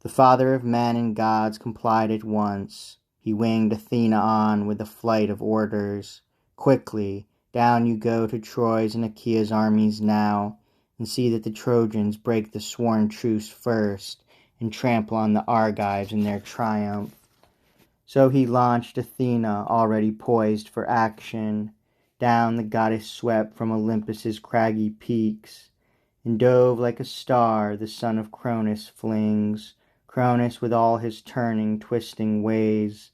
The father of men and gods complied at once. He winged Athena on with a flight of orders. Quickly, down you go to Troy's and Achaea's armies now, and see that the Trojans break the sworn truce first, and trample on the Argives in their triumph. So he launched Athena, already poised for action. Down the goddess swept from Olympus's craggy peaks, and dove like a star the son of Cronus flings, Cronus with all his turning, twisting ways,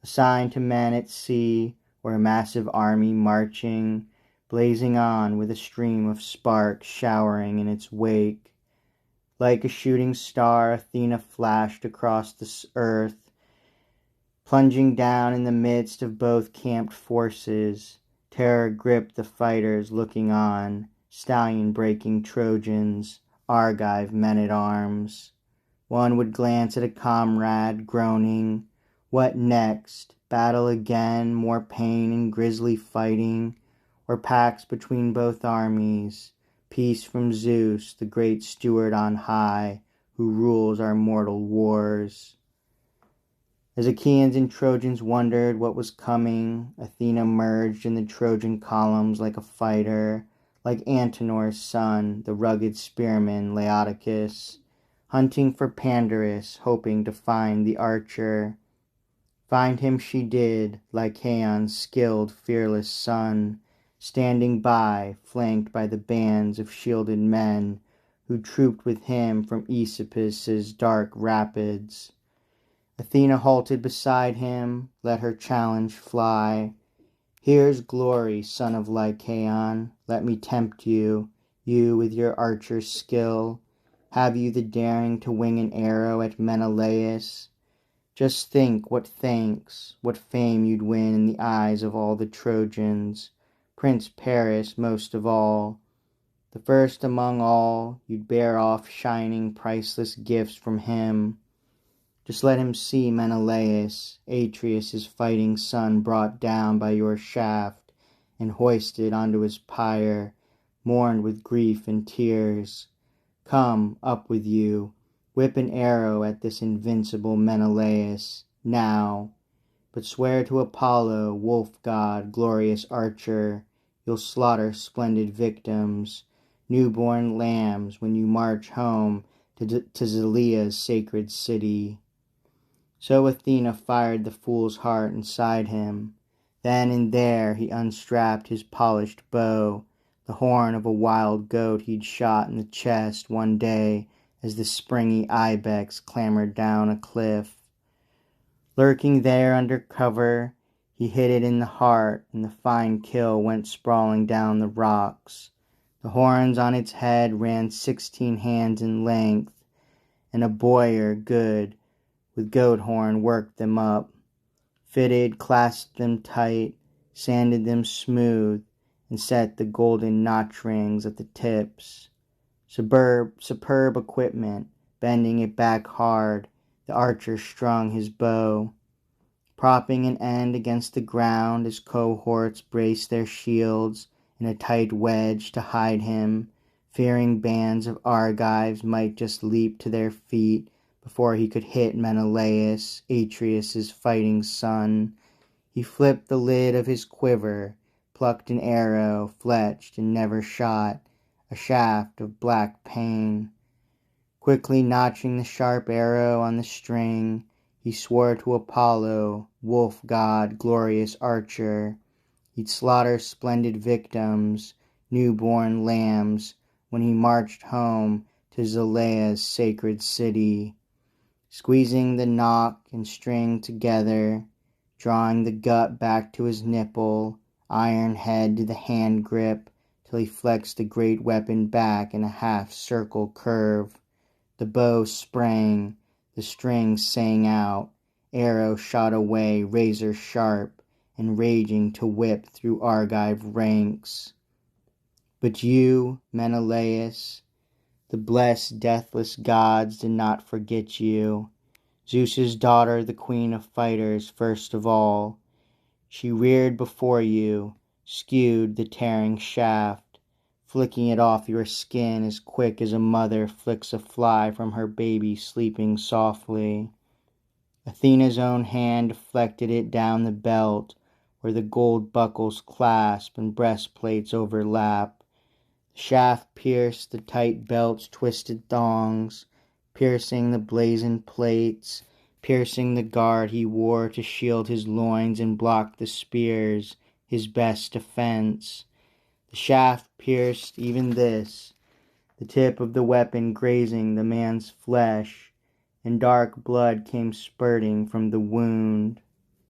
a sign to men at sea, or a massive army marching, blazing on with a stream of sparks showering in its wake. Like a shooting star, Athena flashed across the earth, plunging down in the midst of both camped forces. Terror gripped the fighters looking on, stallion-breaking Trojans, Argive men-at-arms. One would glance at a comrade, groaning, what next? Battle again, more pain and grisly fighting, or pacts between both armies, peace from Zeus, the great steward on high, who rules our mortal wars. As Achaeans and Trojans wondered what was coming, Athena merged in the Trojan columns like a fighter, like Antenor's son, the rugged spearman Laodocus, hunting for Pandarus, hoping to find the archer. Find him she did, Lycaon's skilled, fearless son, standing by, flanked by the bands of shielded men who trooped with him from Aesopus's dark rapids. Athena halted beside him, let her challenge fly. Here's glory, son of Lycaon, let me tempt you, you with your archer's skill. Have you the daring to wing an arrow at Menelaus? Just think what thanks, what fame you'd win in the eyes of all the Trojans, Prince Paris most of all. The first among all, you'd bear off shining, priceless gifts from him. Just let him see Menelaus, Atreus' fighting son, brought down by your shaft and hoisted onto his pyre, mourned with grief and tears. Come, up with you, whip an arrow at this invincible Menelaus, now. But swear to Apollo, wolf god, glorious archer, you'll slaughter splendid victims, newborn lambs, when you march home to Zelia's sacred city. So Athena fired the fool's heart inside him. Then and there he unstrapped his polished bow, the horn of a wild goat he'd shot in the chest one day as the springy ibex clambered down a cliff. Lurking there under cover, he hit it in the heart, and the fine kill went sprawling down the rocks. The horns on its head ran 16 hands in length, and a boyer good with goat horn worked them up, fitted, clasped them tight, sanded them smooth, and set the golden notch rings at the tips. Superb equipment, bending it back hard, the archer strung his bow, propping an end against the ground as cohorts braced their shields in a tight wedge to hide him, fearing bands of Argives might just leap to their feet before he could hit Menelaus, Atreus' fighting son. He flipped the lid of his quiver, plucked an arrow, fletched and never shot, a shaft of black pain. Quickly notching the sharp arrow on the string, he swore to Apollo, wolf god, glorious archer, he'd slaughter splendid victims, newborn lambs, when he marched home to Zelia's sacred city. Squeezing the nock and string together, drawing the gut back to his nipple, iron head to the hand grip, till he flexed the great weapon back in a half-circle curve. The bow sprang, the string sang out, arrow shot away razor sharp, and raging to whip through Argive ranks. But you, Menelaus, the blessed deathless gods did not forget you. Zeus's daughter, the queen of fighters, first of all. She reared before you, skewed the tearing shaft, flicking it off your skin as quick as a mother flicks a fly from her baby sleeping softly. Athena's own hand deflected it down the belt where the gold buckles clasp and breastplates overlap. The shaft pierced the tight belt's twisted thongs, piercing the blazoned plates, piercing the guard he wore to shield his loins and block the spears, his best defense. The shaft pierced even this, the tip of the weapon grazing the man's flesh, and dark blood came spurting from the wound.